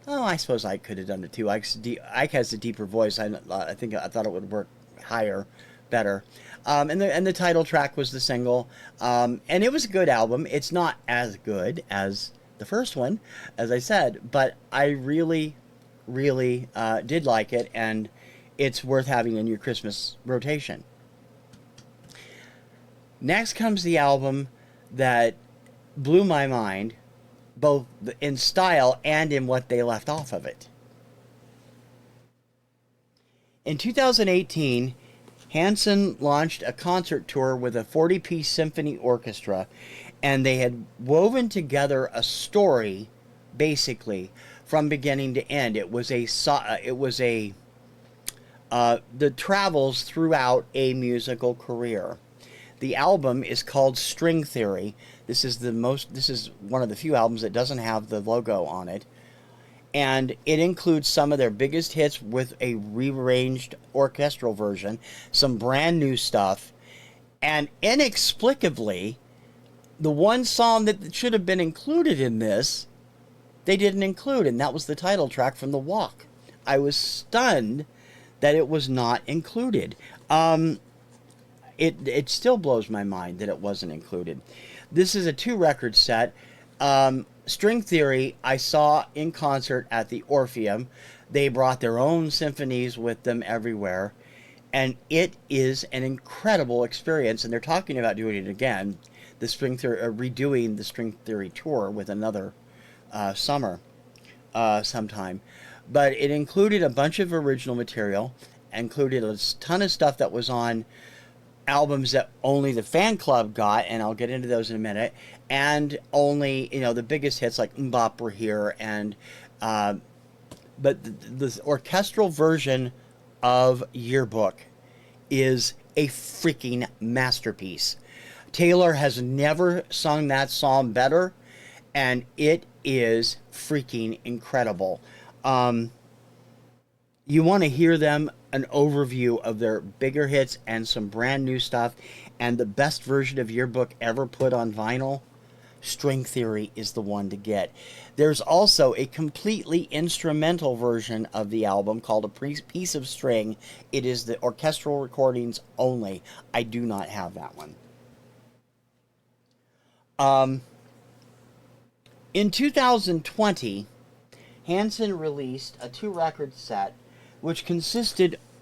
Oh, I suppose Ike could have done it too. Ike has a deeper voice. I thought it would work higher, better. And the title track was the single, and it was a good album. It's not as good as the first one, as I said, but I really, really did like it, and it's worth having in your Christmas rotation. Next comes the album that blew my mind, both in style and in what they left off of it. In 2018, Hanson launched a concert tour with a 40-piece symphony orchestra, and they had woven together a story, basically, from beginning to end. It was the travels throughout a musical career. The album is called String Theory. This is one of the few albums that doesn't have the logo on it. And it includes some of their biggest hits with a rearranged orchestral version, some brand new stuff, and inexplicably, the one song that should have been included in this, they didn't include, and that was the title track from The Walk. I was stunned that it was not included. It still blows my mind that it wasn't included. This is a 2-record set. String Theory, I saw in concert at the Orpheum. They brought their own symphonies with them everywhere. And it is an incredible experience. And they're talking about doing it again. The String Theory, redoing the String Theory tour with another summer sometime. But it included a bunch of original material. Included a ton of stuff that was on albums that only the fan club got, and I'll get into those in a minute, and only, the biggest hits like Mbop were here, and but the orchestral version of Yearbook is a freaking masterpiece. Taylor has never sung that song better, and it is freaking incredible. You want to hear them, an overview of their bigger hits and some brand new stuff, and the best version of Yearbook ever put on vinyl, String Theory is the one to get. There's also a completely instrumental version of the album called A Piece of String. It is the orchestral recordings only. I do not have that one. In 2020, Hanson released a 2-record set which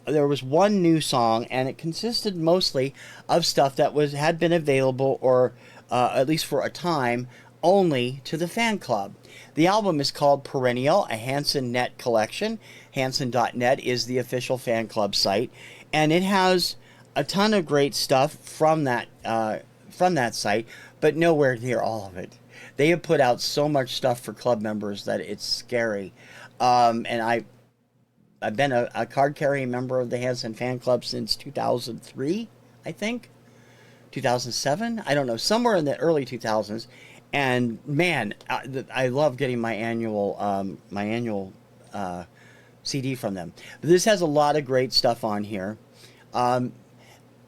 there was one new song, and it consisted mostly of stuff that had been available, or at least for a time, only to the fan club. The album is called Perennial, a Hanson Net collection. Hanson.net is the official fan club site, and it has a ton of great stuff from that site, but nowhere near all of it. They have put out so much stuff for club members that it's scary. And I've been a card-carrying member of the Hanson fan club since 2003, I think. 2007? I don't know. Somewhere in the early 2000s. And, man, I love getting my annual CD from them. But this has a lot of great stuff on here.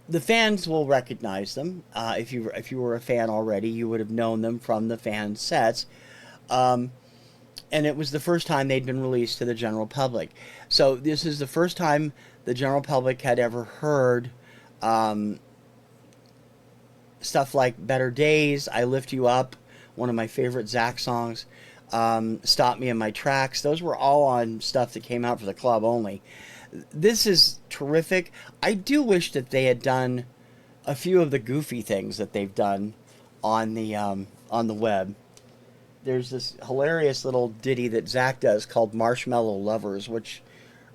The fans will recognize them. If you were a fan already, you would have known them from the fan sets. And it was the first time they'd been released to the general public. So this is the first time the general public had ever heard stuff like Better Days, I Lift You Up, one of my favorite Zach songs, Stop Me in My Tracks. Those were all on stuff that came out for the club only. This is terrific. I do wish that they had done a few of the goofy things that they've done on the web. There's this hilarious little ditty that Zach does called Marshmallow Lovers, which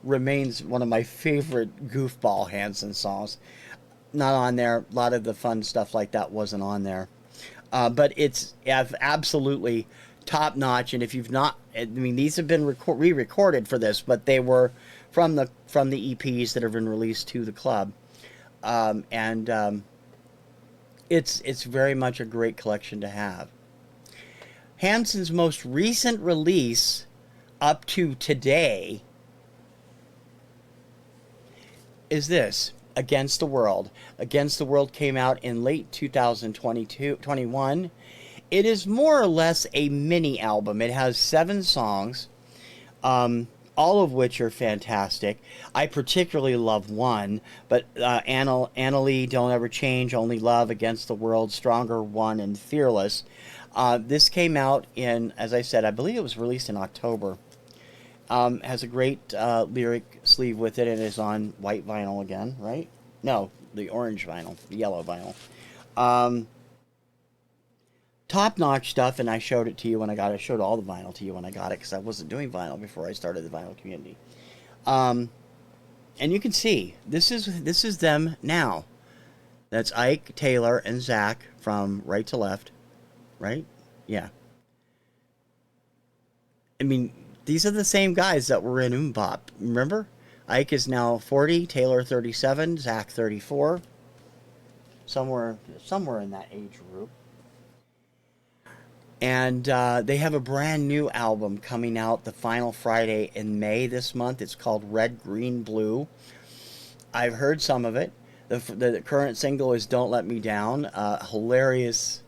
remains one of my favorite goofball Hanson songs. Not on there. A lot of the fun stuff like that wasn't on there. But it's absolutely top-notch, and if you've not... I mean, these have been re-recorded for this, but they were from the EPs that have been released to the club. It's very much a great collection to have. Hanson's most recent release up to today is this, Against the World. Against the World came out in late 2021. It is more or less a mini album. It has 7 songs, all of which are fantastic. I particularly love one, but Annalie, Don't Ever Change, Only Love, Against the World, Stronger One, and Fearless. This came out in, as I said, I believe it was released in October. Has a great lyric sleeve with it, and is on white vinyl again, right? No, the orange vinyl, the yellow vinyl. Um, Top notch stuff, and I showed it to you when I got it. I showed all the vinyl to you when I got it because I wasn't doing vinyl before I started the vinyl community. Um, and you can see this is them now. That's Ike, Taylor, and Zach from right to left, right? Yeah. I mean, these are the same guys that were in MMMBop. Remember? Ike is now 40, Taylor 37, Zach 34, somewhere in that age group. And they have a brand new album coming out the final Friday in May this month. It's called Red, Green, Blue. I've heard some of it. The current single is Don't Let Me Down. Hilarious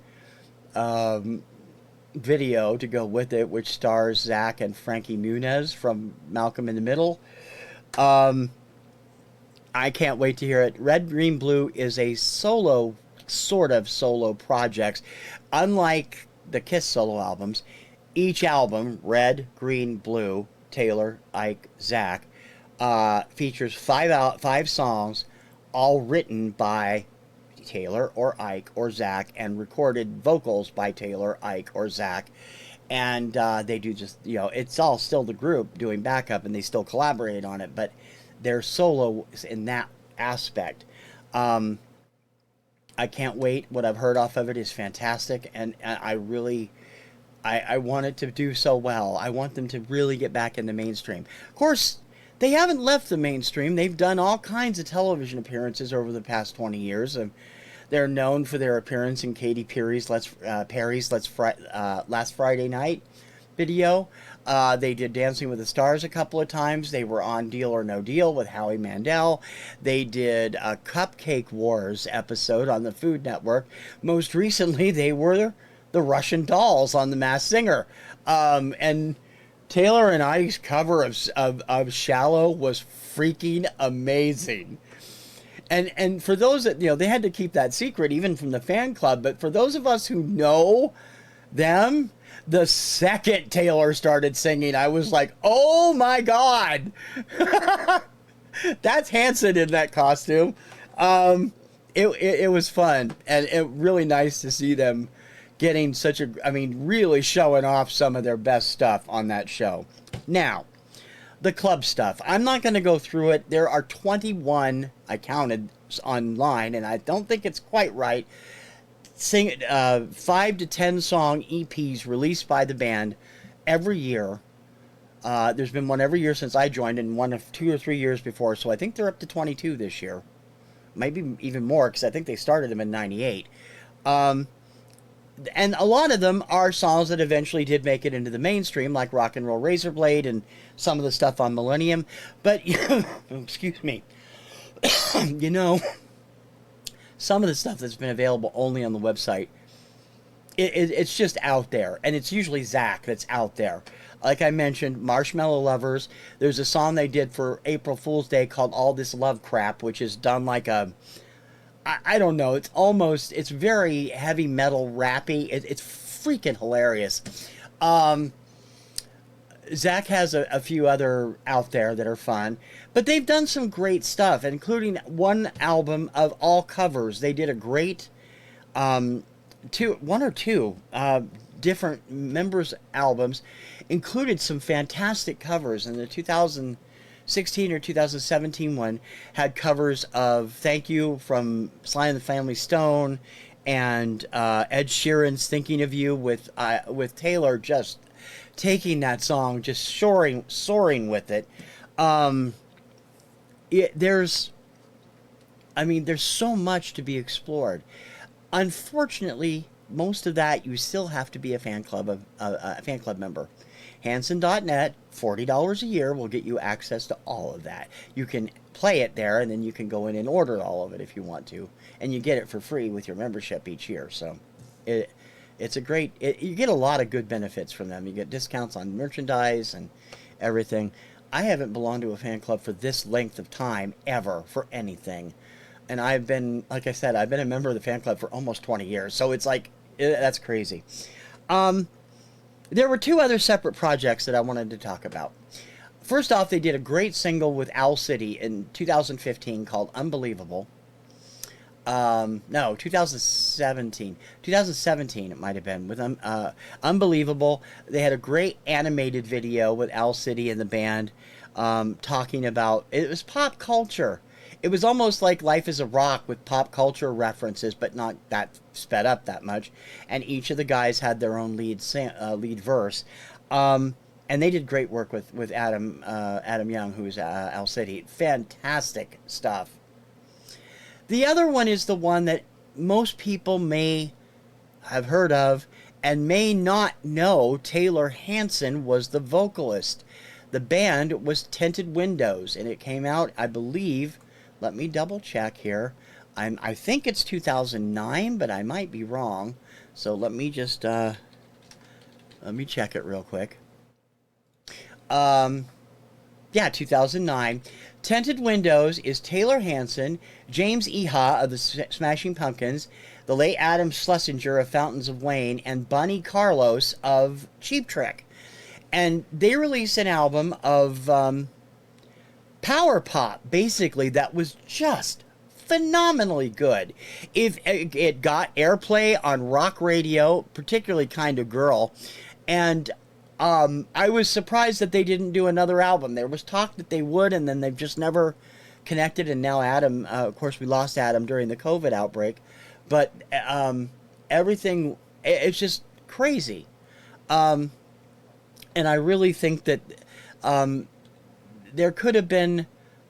video to go with it, which stars Zach and Frankie Muniz from Malcolm in the Middle. I can't wait to hear it. Red, Green, Blue is a sort of solo project. Unlike the Kiss solo albums, each album, Red, Green, Blue, Taylor, Ike, Zach, features five songs, all written by Taylor or Ike or Zach, and recorded vocals by Taylor, Ike, or Zach. And they do just, it's all still the group doing backup, and they still collaborate on it, but they're solo in that aspect. I can't wait. What I've heard off of it is fantastic, and I really, I want it to do so well. I want them to really get back in the mainstream. Of course, they haven't left the mainstream. They've done all kinds of television appearances over the past 20 years. They're known for their appearance in Katy Perry's Last Friday Night video. They did Dancing with the Stars a couple of times. They were on Deal or No Deal with Howie Mandel. They did a Cupcake Wars episode on the Food Network. Most recently, they were the Russian Dolls on The Masked Singer. And Taylor and Ike's cover of Shallow was freaking amazing. And for those that, they had to keep that secret even from the fan club, but for those of us who know them, the second Taylor started singing, I was like, oh my God. That's Hanson in that costume. It was fun, and it really nice to see them getting really showing off some of their best stuff on that show. Now, the club stuff. I'm not going to go through it. There are 21, I counted online, and I don't think it's quite right, 5 to 10 song EPs released by the band every year. There's been one every year since I joined, and one of 2 or 3 years before, so I think they're up to 22 this year. Maybe even more, because I think they started them in 98. And a lot of them are songs that eventually did make it into the mainstream, like Rock and Roll Razor Blade and some of the stuff on Millennium. But, excuse me, some of the stuff that's been available only on the website, it's just out there. And it's usually Zach that's out there. Like I mentioned, Marshmallow Lovers. There's a song they did for April Fool's Day called All This Love Crap, which is done like a... I don't know. It's very heavy metal rappy. It's freaking hilarious. Zach has a few other out there that are fun, but they've done some great stuff, including one album of all covers. They did a great one or two different members' albums, included some fantastic covers. In the 2016 or 2017 one had covers of Thank You from Sly and the Family Stone, and Ed Sheeran's Thinking of You, with Taylor just taking that song, just soaring with it. There's so much to be explored. Unfortunately, most of that you still have to be a fan club member. Hanson.net, $40 a year will get you access to all of that. You can play it there, and then you can go in and order all of it if you want to, and you get it for free with your membership each year. So it's a great, you get a lot of good benefits from them. You get discounts on merchandise and everything. I haven't belonged to a fan club for this length of time ever for anything, and I've been, like I said, I've been a member of the fan club for almost 20 years. So it's like, that's crazy. There were two other separate projects that I wanted to talk about. First off, they did a great single with Owl City in 2015 called Unbelievable. No, 2017. 2017 it might have been with Unbelievable. They had a great animated video with Owl City and the band, talking about, it was pop culture. It was almost like Life is a Rock with pop culture references, but not that sped up that much. And each of the guys had their own lead verse. And they did great work with Adam Young, who's Owl City. Fantastic stuff. The other one is the one that most people may have heard of and may not know. Taylor Hanson was the vocalist. The band was Tinted Windows, and it came out, I believe, let me double check here. I think it's 2009, but I might be wrong. So let me just let me check it real quick. Yeah, 2009. Tinted Windows is Taylor Hanson, James Iha of the Smashing Pumpkins, the late Adam Schlesinger of Fountains of Wayne, and Bunny Carlos of Cheap Trick. And they released an album of power pop, basically, that was just phenomenally good. If it got airplay on rock radio, particularly Kind of Girl, and I was surprised that they didn't do another album. There was talk that they would, and then they've just never connected. And now Adam, of course, we lost Adam during the COVID outbreak, but everything, it's just crazy. And I really think that there could have been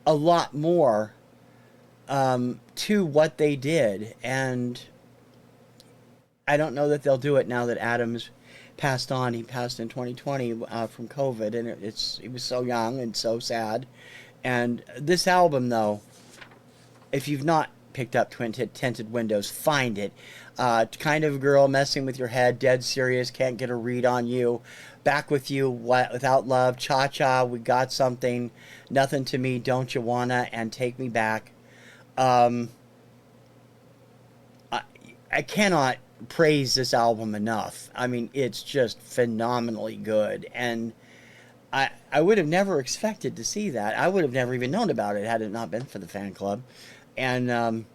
a lot more to what they did, and I don't know that they'll do it now that Adam's passed on. He passed in 2020 from COVID, and he was so young and so sad. And this album, though, if you've not picked up Tinted Windows, find it. Kind of Girl, Messing with Your Head, Dead Serious, Can't Get a Read on You, Back with You, Without Love, Cha Cha, We Got Something, Nothing to Me, Don't You Wanna, and Take Me Back. I cannot praise this album enough. I mean, it's just phenomenally good, and I would have never expected to see that. I would have never even known about it had it not been for the fan club, and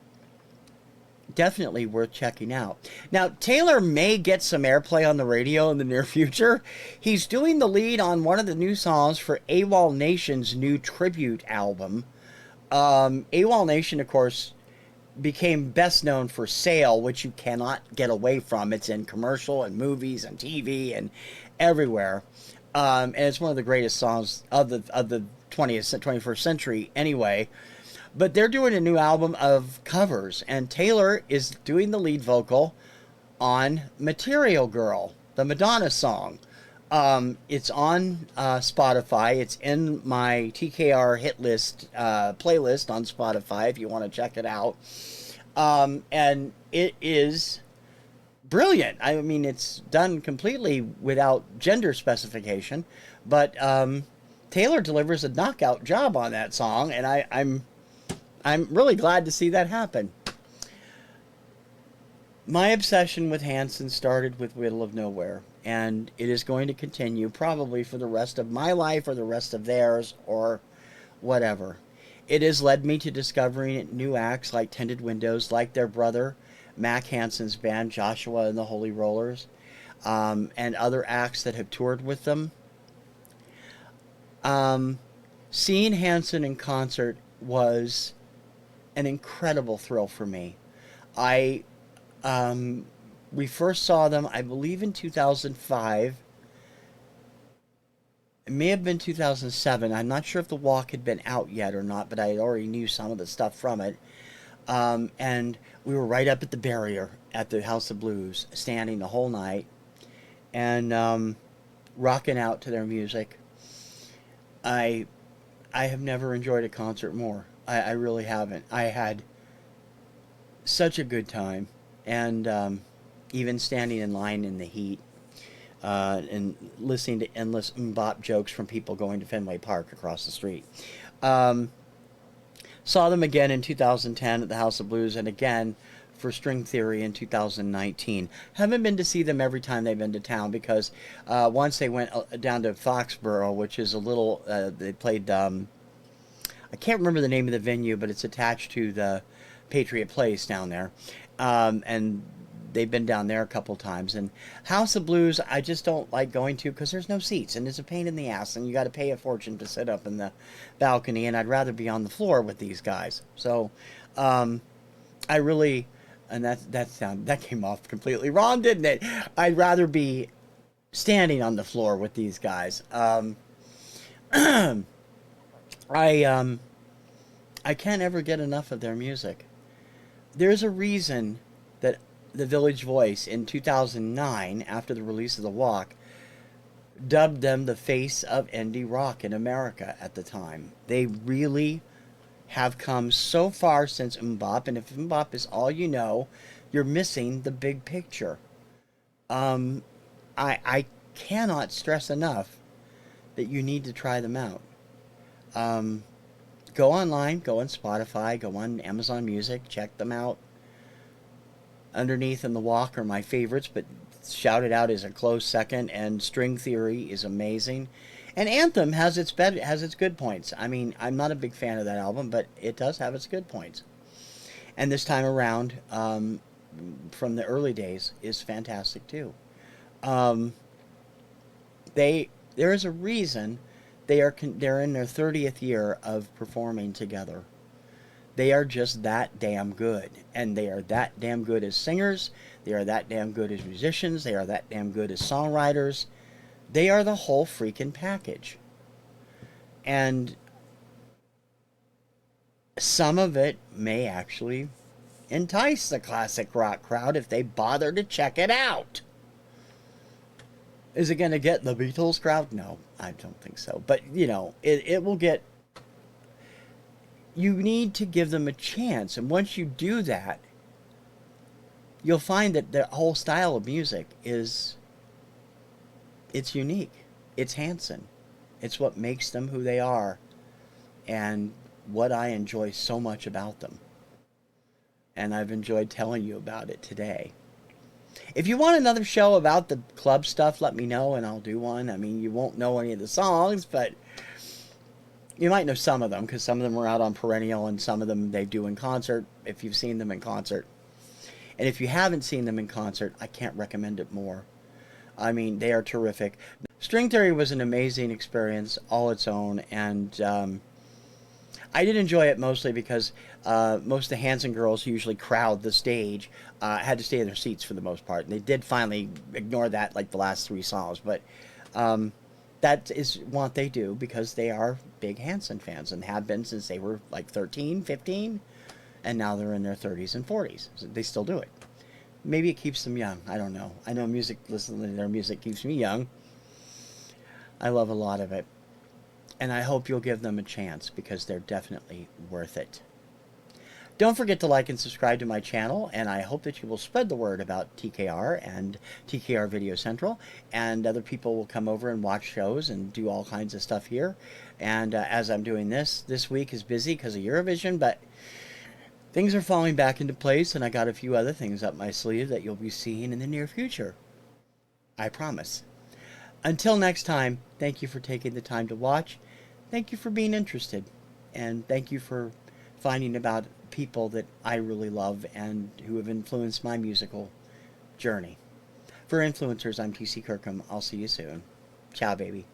definitely worth checking out. Now, Taylor may get some airplay on the radio in the near future. He's doing the lead on one of the new songs for AWOL Nation's new tribute album. AWOL Nation, of course, became best known for Sail, which you cannot get away from. It's in commercial and movies and TV and everywhere. And it's one of the greatest songs of the 21st century anyway. But they're doing a new album of covers, and Taylor is doing the lead vocal on Material Girl, the Madonna song. It's on Spotify. It's in my TKR hit list playlist on Spotify if you want to check it out. And it is brilliant. I mean, it's done completely without gender specification, but Taylor delivers a knockout job on that song, and I'm really glad to see that happen. My obsession with Hanson started with Middle of Nowhere, and it is going to continue probably for the rest of my life or the rest of theirs or whatever. It has led me to discovering new acts like Tinted Windows, like their brother, Mac Hanson's band, Joshua and the Holy Rollers, and other acts that have toured with them. Seeing Hanson in concert was an incredible thrill for me. We first saw them, I believe, in 2005. It may have been 2007. I'm not sure if The Walk had been out yet or not, but I already knew some of the stuff from it. And we were right up at the barrier at the House of Blues, standing the whole night and rocking out to their music. I have never enjoyed a concert more. I really haven't. I had such a good time, and even standing in line in the heat and listening to endless bop jokes from people going to Fenway Park across the street. Saw them again in 2010 at the House of Blues, and again for String Theory in 2019. Haven't been to see them every time they've been to town because once they went down to Foxborough, which is a little, they played, I can't remember the name of the venue, but it's attached to the Patriot Place down there. And they've been down there a couple times. And House of Blues, I just don't like going to because there's no seats and it's a pain in the ass and you got to pay a fortune to sit up in the balcony. And I'd rather be on the floor with these guys. So I really, and that came off completely wrong, didn't it? I'd rather be standing on the floor with these guys. I can't ever get enough of their music. There's a reason that the Village Voice in 2009, after the release of The Walk, dubbed them the face of indie rock in America at the time. They really have come so far since MMMBop, and if MMMBop is all you know, you're missing the big picture. I cannot stress enough that you need to try them out. Go online, go on Spotify, go on Amazon Music, check them out. Underneath and The Walk are my favorites, but Shout It Out is a close second, and String Theory is amazing. And Anthem has its good points. I mean, I'm not a big fan of that album, but it does have its good points. And this time around, from the early days, is fantastic too. There is a reason they're in their 30th year of performing together. They are just that damn good. And they are that damn good as singers. They are that damn good as musicians. They are that damn good as songwriters. They are the whole freaking package. And some of it may actually entice the classic rock crowd if they bother to check it out. Is it going to get the Beatles crowd? No, I don't think so. But, you know, it will get... You need to give them a chance. And once you do that, you'll find that their whole style of music is... It's unique. It's Hanson. It's what makes them who they are. And what I enjoy so much about them. And I've enjoyed telling you about it today. If you want another show about the club stuff, let me know and I'll do one. I mean, you won't know any of the songs, but you might know some of them because some of them were out on Perennial and some of them they do in concert if you've seen them in concert. And if you haven't seen them in concert, I can't recommend it more. I mean, they are terrific. String Theory was an amazing experience all its own, and I did enjoy it mostly because most of the Hanson girls usually crowd the stage, had to stay in their seats for the most part. And they did finally ignore that like the last 3 songs, but that is what they do because they are big Hanson fans and have been since they were like 13, 15, and now they're in their 30s and 40s. So they still do it. Maybe it keeps them young. I don't know. I know listening to their music keeps me young. I love a lot of it. And I hope you'll give them a chance because they're definitely worth it. Don't forget to like and subscribe to my channel, and I hope that you will spread the word about TKR and TKR Video Central, and other people will come over and watch shows and do all kinds of stuff here. And as I'm doing this week is busy because of Eurovision, but things are falling back into place, and I got a few other things up my sleeve that you'll be seeing in the near future. I promise. Until next time, thank you for taking the time to watch. Thank you for being interested. And thank you for finding about people that I really love and who have influenced my musical journey. For Influencers, I'm TC Kirkham. I'll see you soon. Ciao, baby.